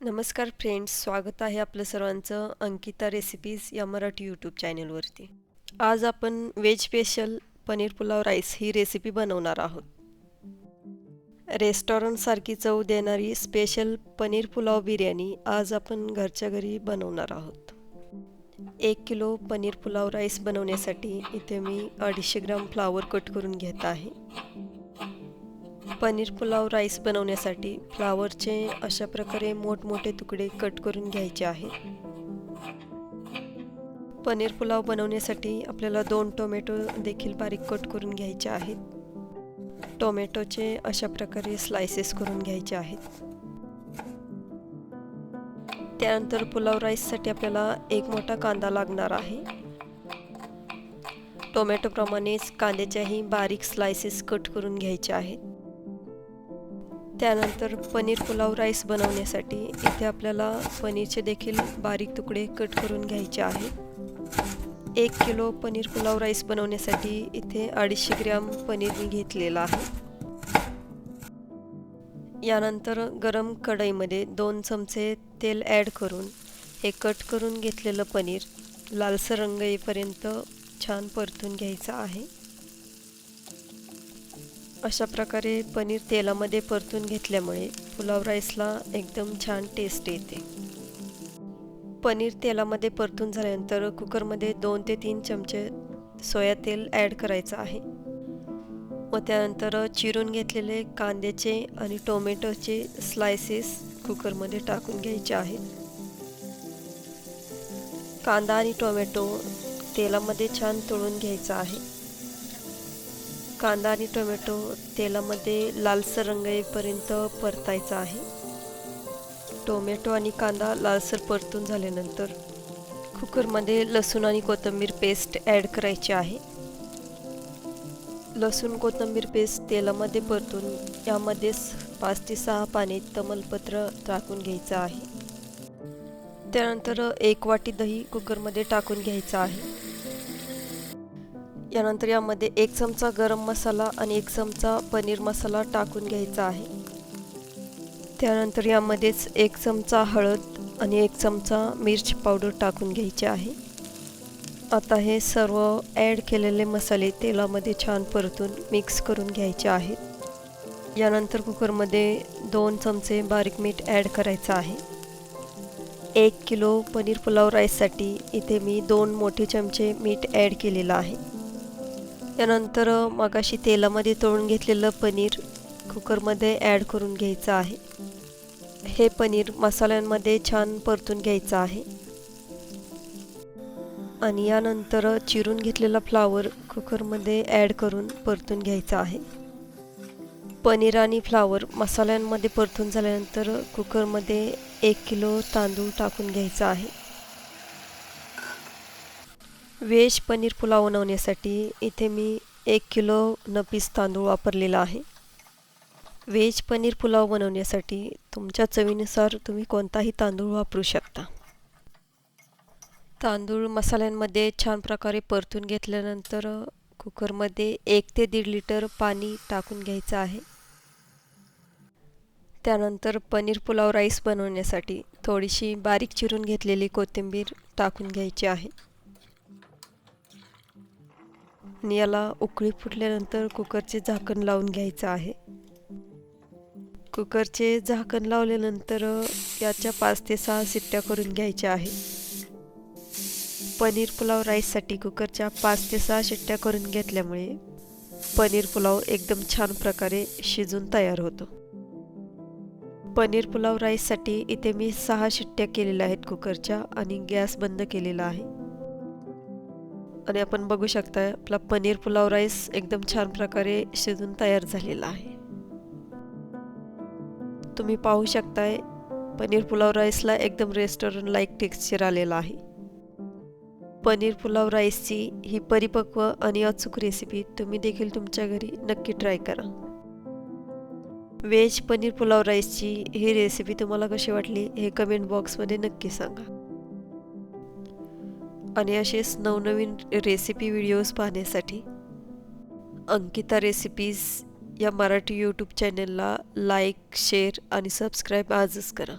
नमस्कार फ्रेंड्स, स्वागत आहे आपलं सर्वांचं अंकिता रेसिपीज या मराठी यूट्यूब चॅनलवरती. आज आपण veg special paneer pulao rice ही रेसिपी बनवणार आहोत. रेस्टॉरंटसारखी चव देणारी स्पेशल पनीर पुलाव बिर्याणी आज आपण घरच्या घरी बनवणार आहोत. 1 किलो पनीर पुलाव राईस बनवण्यासाठी इथे मी 250 ग्राम फ्लावर कट करून घेत आहे. पनीर पुलाव राईस बनवण्यासाठी फ्लावरचे अशा प्रकारे मोठमोठे तुकडे कट करून घ्यायचे आहेत. पनीर पुलाव बनवण्यासाठी आपल्याला 2 टोमॅटो देखील बारीक कट करून घ्यायचे आहेत. टोमॅटोचे अशा प्रकारे स्लाइसेस करून घ्यायचे आहेत. त्यानंतर पुलाव राईससाठी आपल्याला एक मोठा कांदा लागणार आहे. टोमॅटोप्रमाणेच कांद्याच्याही बारीक स्लाइसेस कट करून घ्यायचे आहेत. त्यानंतर पनीर पुलाव राईस बनवण्यासाठी इथे आपल्याला पनीरचे देखील बारीक तुकडे कट करून घ्यायचे आहेत. 1 किलो पनीर पुलाव राईस बनवण्यासाठी इथे 250 ग्रॅम पनीर मी घेतलेला आहे. यानंतर गरम कढईमध्ये 2 चमचे तेल ॲड करून हे कट करून घेतलेलं पनीर लालसर रंग येईपर्यंत छान परतून घ्यायचं आहे. अशा प्रकारे पनीर तेलामध्ये परतून घेतल्यामुळे पुलाव राईसला एकदम छान टेस्ट येते. पनीर तेलामध्ये परतून झाल्यानंतर कुकरमध्ये 2 ते 3 चमचे सोया तेल ॲड करायचं आहे व त्यानंतर चिरून घेतलेले कांद्याचे आणि टोमॅटोचे स्लाइसेस कुकरमध्ये टाकून घ्यायचे आहेत. कांदा आणि टोमॅटो तेलामध्ये छान तळून घ्यायचा आहे. कांदा आणि टोमॅटो तेलामध्ये लालसर रंग येईपर्यंत परतायचा आहे. टोमॅटो आणि कांदा लालसर परतून झाल्यानंतर कुकरमध्ये लसूण आणि कोथिंबीर पेस्ट ॲड करायची आहे. लसूण कोथिंबीर पेस्ट तेलामध्ये परतून यामध्येच 5 ते 6 पाने तमालपत्र टाकून घ्यायचं आहे. त्यानंतर 1 वाटी दही कुकरमध्ये टाकून घ्यायचं आहे. यानंतर यामध्ये 1 चमचा गरम मसाला आणि 1 चमचा पनीर मसाला टाकून घ्यायचा आहे. त्यानंतर यामध्येच 1 चमचा हळद आणि 1 चमचा मिरची पावडर टाकून घ्यायचे आहे. आता हे सर्व ॲड केलेले मसाले तेलामध्ये छान परतून मिक्स करून घ्यायचे आहेत. यानंतर कुकरमध्ये 2 चमचे बारीक मीठ ॲड करायचं आहे. 1 किलो पनीर पुलाव राईससाठी इथे मी 2 मोठे चमचे मीठ ॲड केलेलं आहे. यानंतर मगाशी तेलामध्ये तळून घेतलेलं पनीर कुकरमध्ये ॲड करून घ्यायचं आहे. हे पनीर मसाल्यांमध्ये छान परतून घ्यायचं आहे आणि यानंतर चिरून घेतलेला फ्लावर कुकरमध्ये ॲड करून परतून घ्यायचा आहे. पनीर आणि फ्लावर मसाल्यांमध्ये परतून झाल्यानंतर कुकरमध्ये 1 किलो तांदूळ टाकून घ्यायचा आहे. व्हेज पनीर पुलाव बनवण्यासाठी इथे मी 1 किलो 9 पीस तांदूळ वापरलेला आहे. व्हेज पनीर पुलाव बनवण्यासाठी तुमच्या चवीनुसार तुम्ही कोणताही तांदूळ वापरू शकता. तांदूळ मसाल्यांमध्ये छान प्रकारे परतून घेतल्यानंतर कुकरमध्ये 1 ते 1.5 लिटर पाणी टाकून घ्यायचं आहे. त्यानंतर पनीर पुलाव राईस बनवण्यासाठी थोडीशी बारीक चिरून घेतलेली कोथिंबीर टाकून घ्यायची आहे आणि याला उकळी फुटल्यानंतर कुकरचे झाकण लावून घ्यायचं आहे. कुकरचे झाकण लावल्यानंतर याच्या 5 ते 6 शिट्ट्या करून घ्यायच्या आहेत. पनीर पुलाव राईससाठी कुकरच्या 5 ते 6 शिट्ट्या करून घेतल्यामुळे पनीर पुलाव एकदम छान प्रकारे शिजून तयार होतो. पनीर पुलाव राईससाठी इथे मी 6 शिट्ट्या केलेल्या आहेत कुकरच्या आणि गॅस बंद केलेला आहे आणि आपण बघू शकता आपला पनीर पुलाव राईस एकदम छान प्रकारे शिजून तयार झालेला आहे. तुम्ही पाहू शकताय पनीर पुलाव राईसला एकदम रेस्टॉरंट लाईक टेक्स्चर आलेला आहे. पनीर पुलाव राईसची ही परिपक्व आणि अचूक रेसिपी तुम्ही देखील तुमच्या घरी नक्की ट्राय करा. व्हेज पनीर पुलाव राईसची ही रेसिपी तुम्हाला कशी वाटली हे कमेंट बॉक्समध्ये नक्की सांगा आणि असेच नवनवीन रेसिपी व्हिडिओज पाहण्यासाठी अंकिता रेसिपीज या मराठी यूट्यूब चॅनलला लाईक, शेअर आणि सबस्क्राईब आजच करा.